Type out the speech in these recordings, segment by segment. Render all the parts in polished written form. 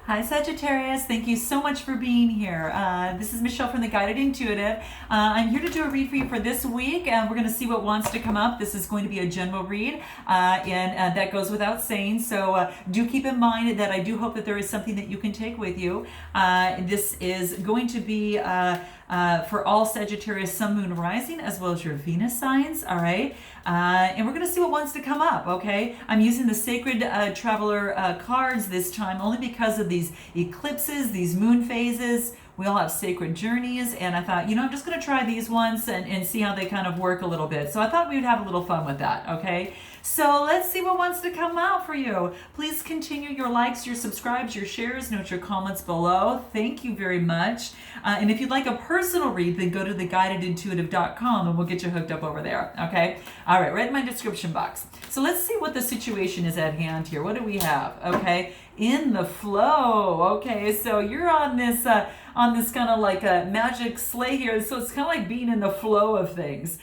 Hi Sagittarius, thank you so much for being here. This is Michelle from the Guided Intuitive. I'm here to do a read for you for this week, and we're going to see what wants to come up. This is going to be a general read, and that goes without saying. So do keep in mind that I do hope that there is something that you can take with you. This is going to be for all Sagittarius, Sun, Moon, Rising, as well as your Venus signs. All right. And we're going to see what wants to come up, okay? I'm using the Sacred Traveler cards this time only because of these eclipses, these moon phases. We all have sacred journeys, and I thought, I'm just going to try these ones and see how they kind of work a little bit. So I thought we would have a little fun with that, okay? So let's see what wants to come out for you. Please continue your likes, your subscribes, your shares, note your comments below. Thank you very much. And if you'd like a personal read, then go to theguidedintuitive.com and we'll get you hooked up over there, okay? All right, right in my description box. So let's see what the situation is at hand here. What do we have, okay? In the flow, okay? So you're on this kind of like a magic sleigh here. So it's kind of like being in the flow of things.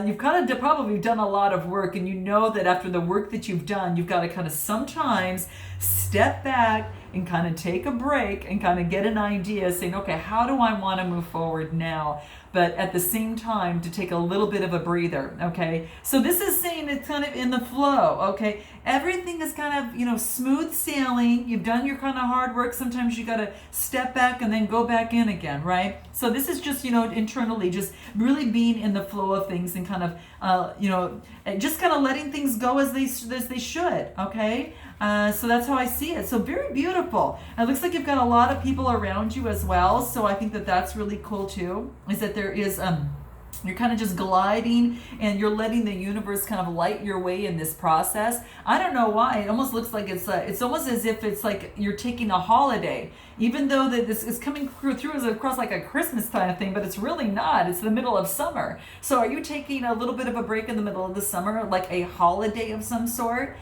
You've kind of probably done a lot of work, and you know that after the work that you've done, you've got to kind of sometimes step back and kind of take a break and kind of get an idea saying, okay, how do I want to move forward now? But at the same time, to take a little bit of a breather, okay? So this is saying it's kind of in the flow, okay? Everything is kind of, smooth sailing. You've done your kind of hard work. Sometimes you got to step back and then go back in again, right? So this is just, internally, just really being in the flow of things and kind of, just kind of letting things go as they should, okay? So that's how I see it. So very beautiful. It looks like you've got a lot of people around you as well. So I think that that's really cool too, is that there is, you're kind of just gliding and you're letting the universe kind of light your way in this process. I don't know why. It almost looks like it's almost as if it's like you're taking a holiday, even though that this is coming through as across like a Christmas kind of thing, but it's really not. It's the middle of summer. So are you taking a little bit of a break in the middle of the summer, like a holiday of some sort?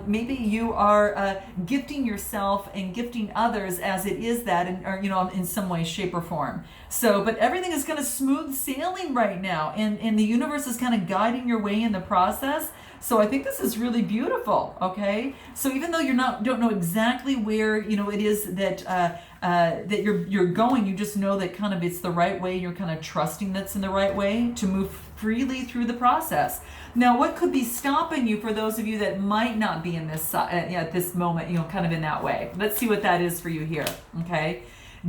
Maybe you are gifting yourself and gifting others as it is that, or in some way, shape, or form. So, but everything is kind of smooth sailing right now, and the universe is kind of guiding your way in the process. So I think this is really beautiful. Okay, so even though don't know exactly where it is that that you're going, you just know that kind of it's the right way. You're kind of trusting that's in the right way to move freely through the process. Now, what could be stopping you for those of you that might not be in this at this moment, kind of in that way? Let's see what that is for you here. Okay,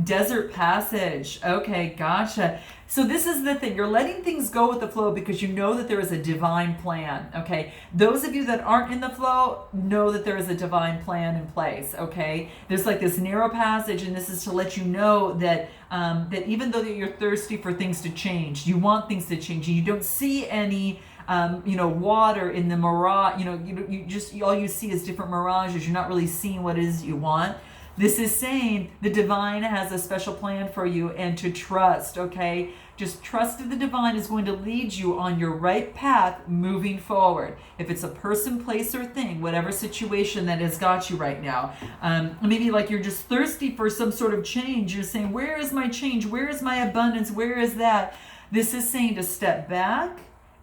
desert passage. Okay, gotcha. So this is the thing. You're letting things go with the flow because you know that there is a divine plan, okay? Those of you that aren't in the flow know that there is a divine plan in place, okay? There's like this narrow passage, and this is to let you know that that even though you're thirsty for things to change, you want things to change, and you don't see any water in the mirage, you just, all you see is different mirages. You're not really seeing what it is you want. This is saying the divine has a special plan for you, and to trust, okay? Just trust that the divine is going to lead you on your right path moving forward. If it's a person, place, or thing, whatever situation that has got you right now. Maybe like you're just thirsty for some sort of change. You're saying, where is my change? Where is my abundance? Where is that? This is saying to step back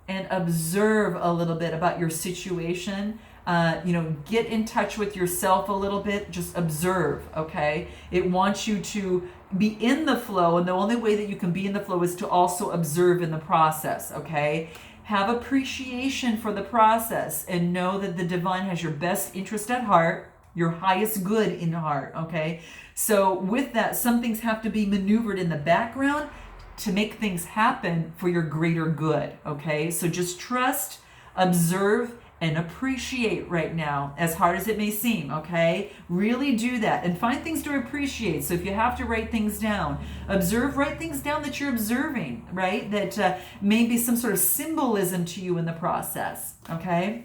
and observe a little bit about your situation. Get in touch with yourself a little bit. Just observe, okay? It wants you to be in the flow, and the only way that you can be in the flow is to also observe in the process, okay? Have appreciation for the process and know that the divine has your best interest at heart, your highest good in heart, okay? So with that, some things have to be maneuvered in the background to make things happen for your greater good, okay? So just trust, observe, and appreciate right now, as hard as it may seem, okay? Really do that and find things to appreciate. So if you have to write things down, write things down that you're observing, right? That may be some sort of symbolism to you in the process, okay?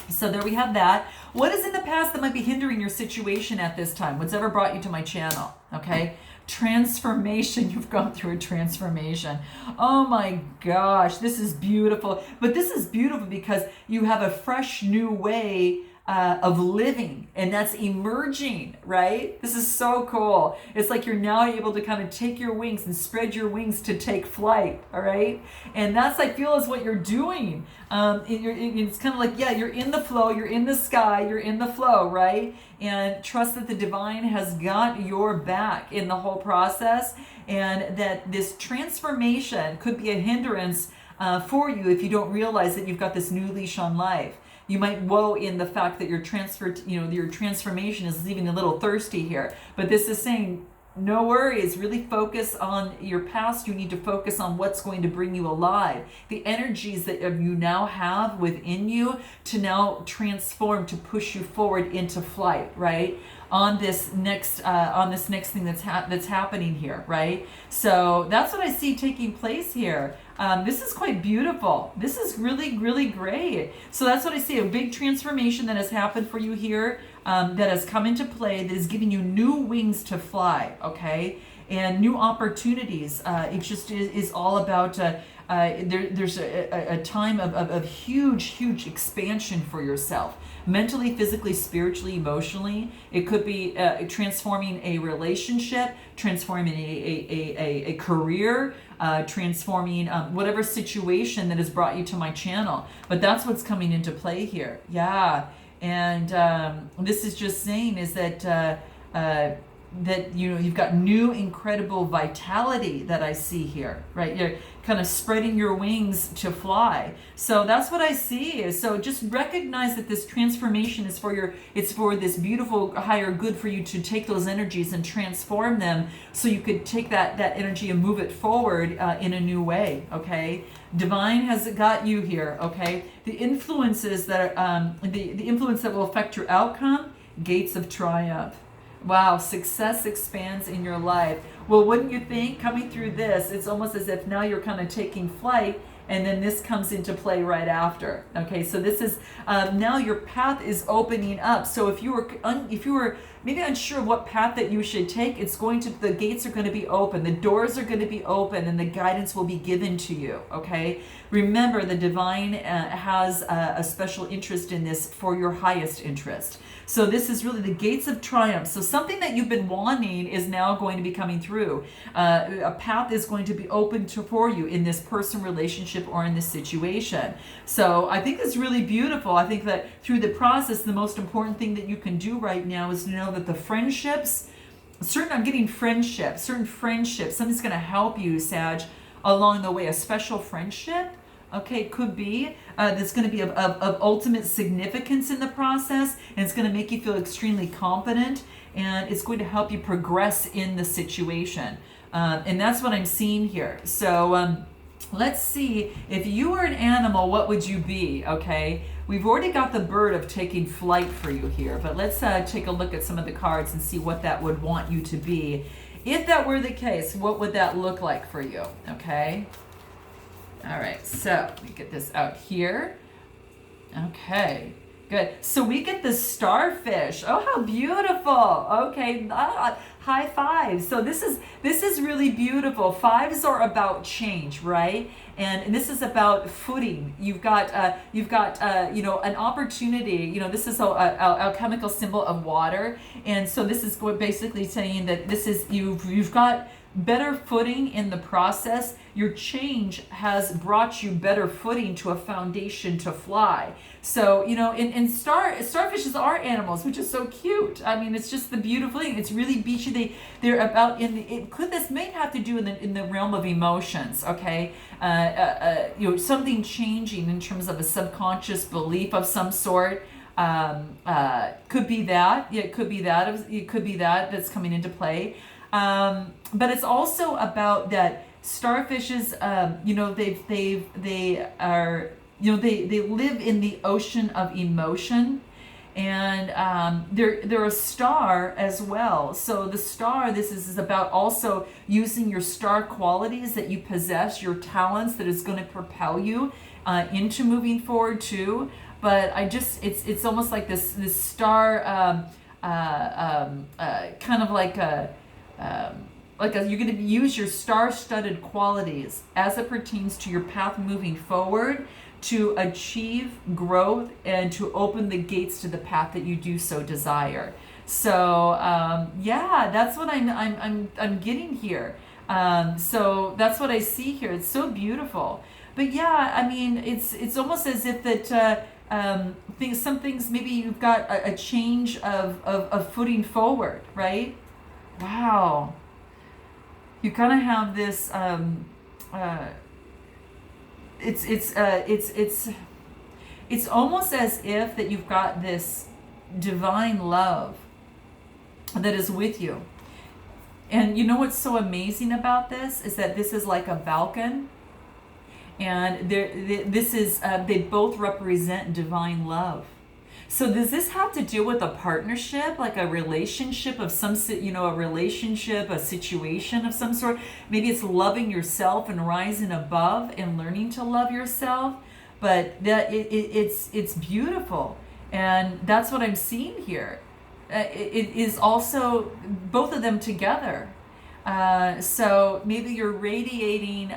So there we have that. What is in the past that might be hindering your situation at this time? What's ever brought you to my channel, okay? Transformation. You've gone through a transformation. Oh my gosh, this is beautiful. But this is beautiful because you have a fresh new way of living, and that's emerging, right? This is so cool. It's like you're now able to kind of take your wings and spread your wings to take flight, all right? And that's, I feel, is what you're doing. It's kind of like, yeah, you're in the flow, you're in the sky, you're in the flow, right? And trust that the divine has got your back in the whole process, and that this transformation could be a hindrance for you if you don't realize that you've got this new leash on life. You might woe in the fact that your transformation is leaving a little thirsty here. But this is saying, no worries, really focus on your past. You need to focus on what's going to bring you alive. The energies that you now have within you to now transform, to push you forward into flight, right? On this next thing that's happening here, right? So that's what I see taking place here. This is quite beautiful. This is really, really great. So that's what I see, a big transformation that has happened for you here, that has come into play, that is giving you new wings to fly, okay? And new opportunities. It just is all about, there's a time of huge expansion for yourself. Mentally, physically, spiritually, emotionally. It could be transforming a relationship, transforming a career, transforming whatever situation that has brought you to my channel. But that's what's coming into play here. Yeah. And this is just saying is that that you've got new incredible vitality that I see here, right? You're kind of spreading your wings to fly. So that's what I see. So just recognize that this transformation is it's for this beautiful higher good, for you to take those energies and transform them, so you could take that energy and move it forward in a new way. Okay, divine has got you here. Okay, the influences that are the influence that will affect your outcome, gates of triumph. Wow, success expands in your life. Well, wouldn't you think, coming through this, it's almost as if now you're kind of taking flight, and then this comes into play right after. Okay, so this is now your path is opening up. So if you were maybe unsure what path that you should take, the gates are going to be open, the doors are going to be open, and the guidance will be given to you. Okay, remember, the divine has a special interest in this for your highest interest. So this is really the gates of triumph. So something that you've been wanting is now going to be coming through. A path is going to be open for you in this person, relationship, or in this situation. So I think it's really beautiful. I think that through the process, the most important thing that you can do right now is to know that the friendships, I'm getting friendships, certain friendships, something's going to help you, Sag, along the way. A special friendship, okay, could be that's going to be of ultimate significance in the process, and it's going to make you feel extremely confident, and it's going to help you progress in the situation. And that's what I'm seeing here. So let's see, if you were an animal, what would you be? Okay, we've already got the bird of taking flight for you here, but let's take a look at some of the cards and see what that would want you to be. If that were the case, what would that look like for you? Okay. All right, so let me get this out here. Okay, good. So we get the starfish. Oh, how beautiful. Okay, high five. So this is really beautiful. Fives are about change, right? And this is about footing. You've got an opportunity. This is a alchemical symbol of water, and so this is basically saying that this is you've got better footing in the process. Your change has brought you better footing to a foundation to fly. So, starfishes are animals, which is so cute. I mean, it's just the beautiful thing. It's really beachy. They're about this may have to do in the realm of emotions, okay? Something changing in terms of a subconscious belief of some sort. Could be that. Yeah, it could be that that's coming into play. But it's also about that starfishes, they live in the ocean of emotion, and they're a star as well. So the star, this is about also using your star qualities that you possess, your talents, that is going to propel you into moving forward too. But it's almost like this star, kind of like you're going to use your star-studded qualities as it pertains to your path moving forward to achieve growth and to open the gates to the path that you do so desire. So yeah, that's what I'm getting here. So that's what I see here. It's so beautiful. But yeah, I mean, it's almost as if that some things maybe you've got a change of footing forward, right? Wow. You kind of have this. It's almost as if that you've got this divine love that is with you. And you know what's so amazing about this is that this is like a Falcon, and they both represent divine love. So does this have to do with a partnership, like a relationship of some, a relationship, a situation of some sort? Maybe it's loving yourself and rising above and learning to love yourself. But that it's beautiful, and that's what I'm seeing here. It is also both of them together. So maybe you're radiating,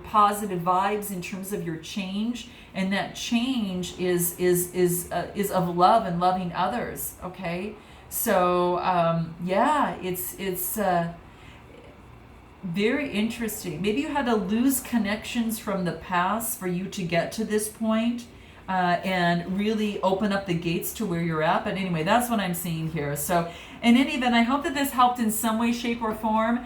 positive vibes in terms of your change, and that change is of love and loving others. Okay, so yeah, it's very interesting. Maybe you had to lose connections from the past for you to get to this point. And really open up the gates to where you're at. But anyway, that's what I'm seeing here. So in any event, I hope that this helped in some way, shape, or form.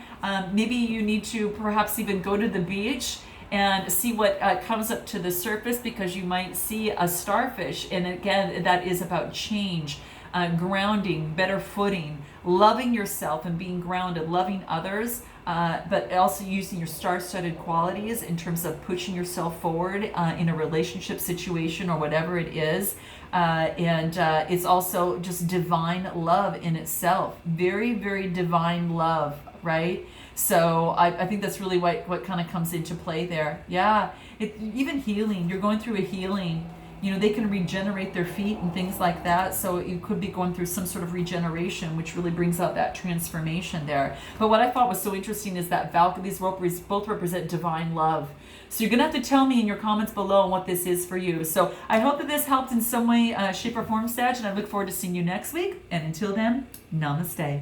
Maybe you need to perhaps even go to the beach and see what comes up to the surface, because you might see a starfish. And again, that is about change, grounding, better footing, loving yourself and being grounded, loving others. But also using your star-studded qualities in terms of pushing yourself forward in a relationship situation or whatever it is. And it's also just divine love in itself. Very, very divine love, right? So I think that's really what kind of comes into play there. Yeah, even healing. You're going through a healing. They can regenerate their feet and things like that. So you could be going through some sort of regeneration, which really brings out that transformation there. But what I thought was so interesting is that these both represent divine love. So you're going to have to tell me in your comments below what this is for you. So I hope that this helped in some way, shape, or form, Sag, and I look forward to seeing you next week. And until then, namaste.